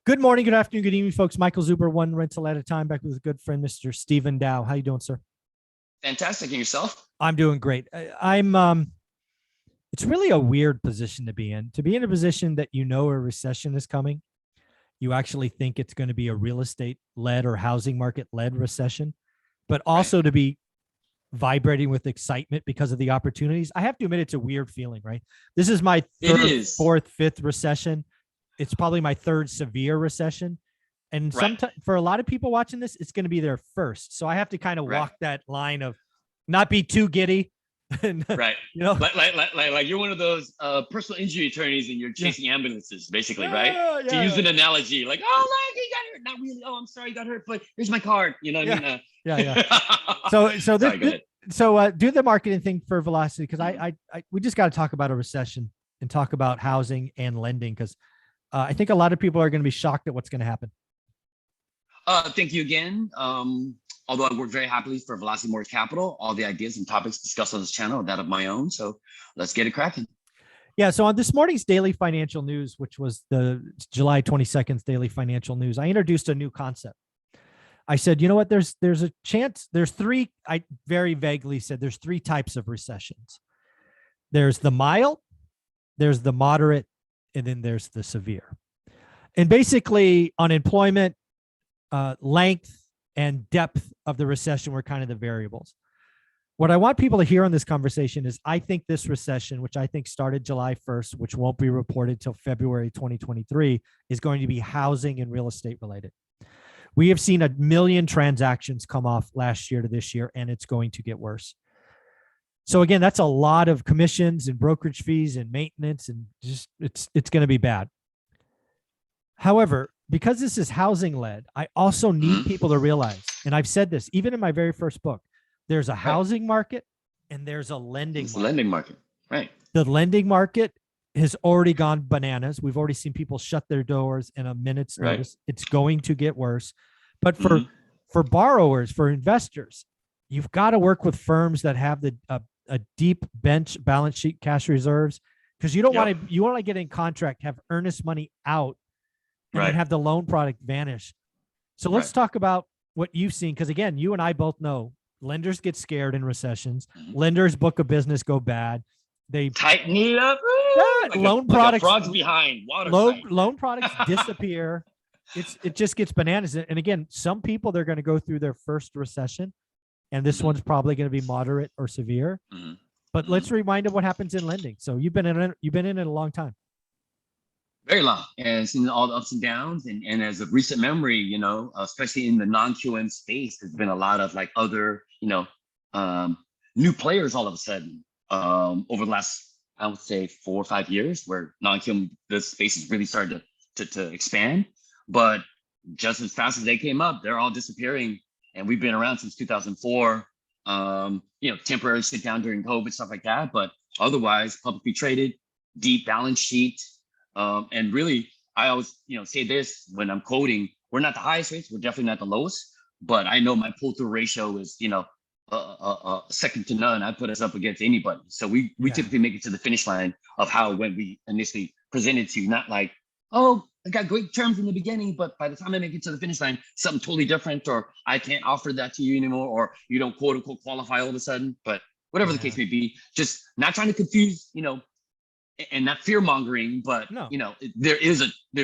Good morning, good afternoon, good evening, folks. Michael Zuber, one rental at a time, back with a good friend, Mr. Stephen Dow. How you doing, sir? Fantastic. And yourself? I'm doing great. It's really a weird position to be in. To be in a position that you know a recession is coming, you actually think it's going to be a real estate led or housing market led recession, but Right. also to be vibrating with excitement because of the opportunities. I have to admit, it's a weird feeling, right? This is my It third, is. fourth, fifth recession. It's probably my third severe recession. And Right. sometimes for a lot of people watching this, it's going to be their first. So I have to kind of Right. walk that line of not be too giddy. And, Right. you know, Like you're one of those personal injury attorneys and you're yeah, chasing ambulances, basically, right? yeah, To use yeah, an analogy, like, oh, like he got hurt. Not really. Oh, I'm sorry, you got hurt, but here's my card. You know what yeah, I mean? yeah, yeah. So Sorry, go ahead. do the marketing thing for Velocity, because we just got to talk about a recession and talk about housing and lending, because I think a lot of people are going to be shocked at what's going to happen. Thank you again. Although I work very happily for Velocity Mortgage Capital, all the ideas and topics discussed on this channel are that of my own. So let's get it cracking. Yeah. So on this morning's daily financial news, which was the July 22nd daily financial news, I introduced a new concept. I said, you know what? There's a chance. There's three. I very vaguely said there's three types of recessions. There's the mild, there's the moderate, and then there's the severe. And basically, unemployment, length, and depth of the recession were kind of the variables. What I want people to hear on this conversation is I think this recession, which I think started July 1st, which won't be reported till February 2023, is going to be housing and real estate related. We have seen 1 million transactions come off last year to this year, and it's going to get worse. So again, that's a lot of commissions and brokerage fees and maintenance, and just it's going to be bad. However, because this is housing led, I also need people to realize, and I've said this even in my very first book, there's a housing market and there's a lending It's market. the lending market. Right. The lending market has already gone bananas. We've already seen people shut their doors in a minute's notice. It's going to get worse. But for borrowers, for investors, you've got to work with firms that have a deep bench balance sheet cash reserves, because you don't want to get in contract, have earnest money out, and then have the loan product vanish. So let's talk about what you've seen, because again, you and I both know lenders get scared in recessions. Lenders book of business go bad. They tighten it up. Loan products, frogs behind water. Loan products disappear. It just gets bananas. And again, some people, they're going to go through their first recession, and this one's probably going to be moderate or severe. But let's remind them what happens in lending. So you've been in it a long time. Very long, and seen all the ups and downs. And as of recent memory, you know, especially in the non-QM space, there's been a lot of like other, new players all of a sudden over the last, I would say, 4 or 5 years, where non-QM, the space has really started to expand. But just as fast as they came up, they're all disappearing. And we've been around since 2004. Temporary sit down during COVID, stuff like that. But otherwise, publicly traded, deep balance sheet. And really, I always, say this when I'm quoting: we're not the highest rates, we're definitely not the lowest, but I know my pull-through ratio is, second to none. I put us up against anybody. So we typically make it to the finish line of when we initially presented to you, not like, oh, I got great terms in the beginning, but by the time I make it to the finish line, something totally different, or I can't offer that to you anymore, or you don't quote unquote qualify all of a sudden. But whatever the case may be, just not trying to confuse, and not fear mongering, but there's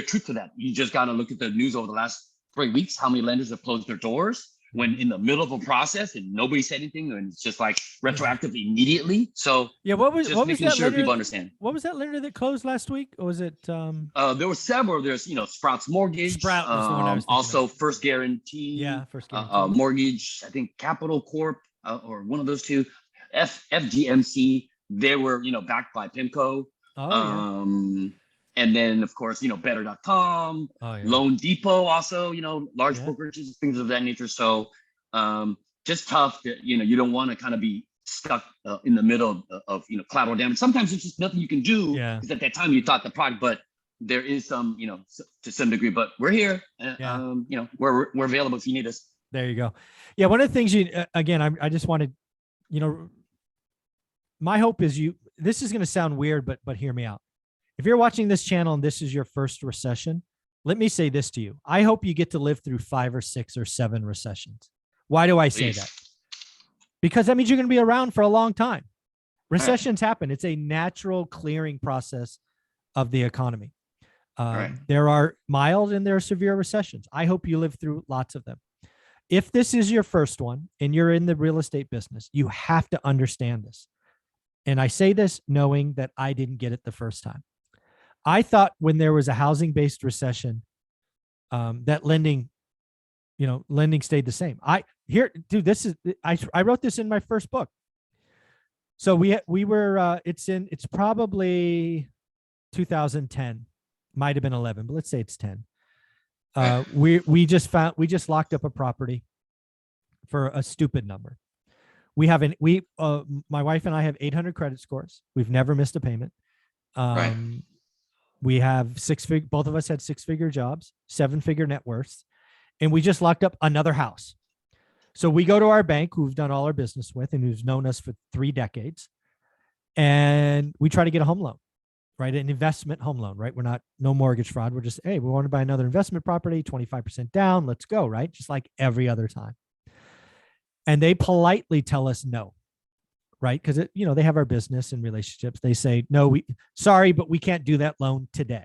truth to that. You just got to look at the news over the last 3 weeks, how many lenders have closed their doors when in the middle of a process and nobody said anything, and it's just like retroactive immediately. So what was making that sure lender, people understand. What was that lender that closed last week? Or was it there were several. There's Sprouts Mortgage, Sprout was the one I was also of. First Guarantee, First Guarantee, Mortgage, I think Capital Corp, or one of those two, FGMC. They were backed by PIMCO. And then of course, better.com, Loan Depot, also, large brokerages, things of that nature. So just tough that, you don't want to kind of be stuck in the middle of collateral damage. Sometimes there's just nothing you can do, because at that time you thought the product, but there is some, to some degree, but we're here. We're available if you need us. There you go. Yeah. One of the things I just wanted, my hope is this is going to sound weird, but hear me out. If you're watching this channel and this is your first recession, let me say this to you. I hope you get to live through 5 or 6 or 7 recessions. Why do I say Please. that? Because that means you're going to be around for a long time. Right. Recessions happen. It's a natural clearing process of the economy. Right. There are mild and there are severe recessions. I hope you live through lots of them. If this is your first one and you're in the real estate business, you have to understand this. And I say this knowing that I didn't get it the first time. I thought when there was a housing-based recession, that lending stayed the same. I wrote this in my first book. So it's probably 2010, might have been 11, but let's say it's 10. We just locked up a property for a stupid number. My wife and I have 800 credit scores. We've never missed a payment. Right. We have both of us had 6-figure jobs, 7-figure net worths, and we just locked up another house. So we go to our bank, who we've done all our business with and who's known us for 3 decades, and we try to get a home loan, right? An investment home loan, right? We're no mortgage fraud. We're just, hey, we want to buy another investment property, 25% down. Let's go, right? Just like every other time. And they politely tell us no, right? Because they have our business and relationships. They say, no, sorry, but we can't do that loan today.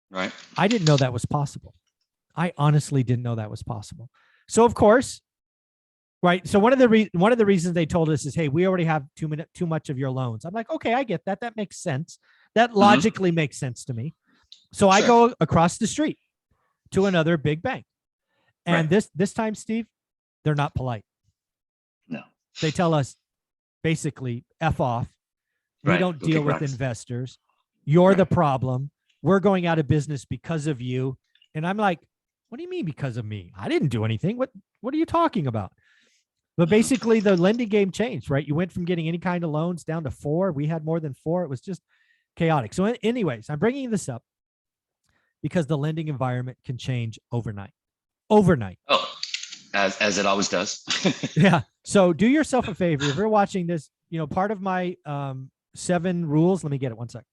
Right. I didn't know that was possible. I honestly didn't know that was possible. So of course, right. So one of the reasons they told us is, hey, we already have too much of your loans. I'm like, okay, I get that. That makes sense. That logically makes sense to me. So I go across the street to another big bank. And this time, Steve, they're not polite. No. They tell us basically, F off. We don't deal with investors. You're the problem. We're going out of business because of you. And I'm like, what do you mean because of me? I didn't do anything. What are you talking about? But basically the lending game changed, right? You went from getting any kind of loans down to 4. We had more than 4. It was just chaotic. So anyways, I'm bringing this up because the lending environment can change overnight. Oh, as it always does. Yeah. So do yourself a favor. If you're watching this, part of my 7 rules, let me get it 1 sec.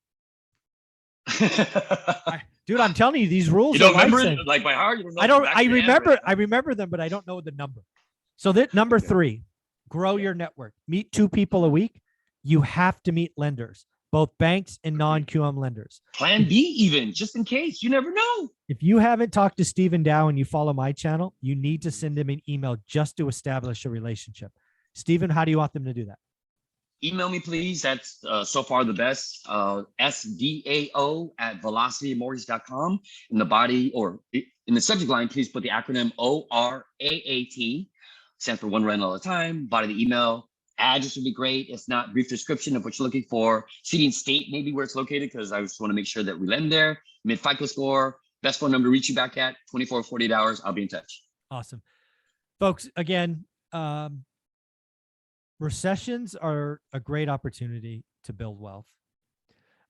Dude, I'm telling you, these rules. You don't remember it like by heart? You don't know I remember them, but I don't know the number. So that number 3, grow your network. Meet 2 people a week. You have to meet lenders, both banks and non-QM lenders. Plan B even, just in case. You never know. If you haven't talked to Stephen Dow and you follow my channel, you need to send him an email just to establish a relationship. Stephen, how do you want them to do that? Email me, please. That's so far the best. SDAO@velocitymortgage.com. In the body or in the subject line, please put the acronym ORAAT. Stands for one rental at a time. Body of the email. Address would be great. If not, brief description of what you're looking for. City and state, maybe where it's located, because I just want to make sure that we lend there. Mid FICO score. Best phone number to reach you back at 24 to 48 hours. I'll be in touch. Awesome. Folks, again, recessions are a great opportunity to build wealth.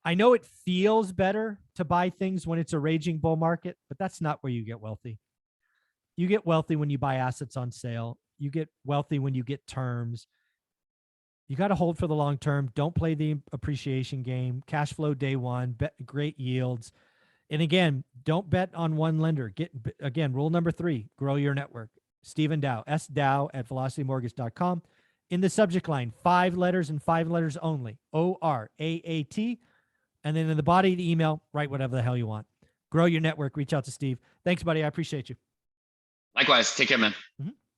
I know it feels better to buy things when it's a raging bull market, but that's not where you get wealthy. You get wealthy when you buy assets on sale. You get wealthy when you get terms. You got to hold for the long term. Don't play the appreciation game. Cash flow day one, bet great yields. And again, don't bet on one lender. Rule number 3, grow your network. Stephen Dow, sdow@velocitymortgage.com. In the subject line, 5 letters and 5 letters only, ORAAT. And then in the body of the email, write whatever the hell you want. Grow your network. Reach out to Steve. Thanks, buddy. I appreciate you. Likewise. Take care, man.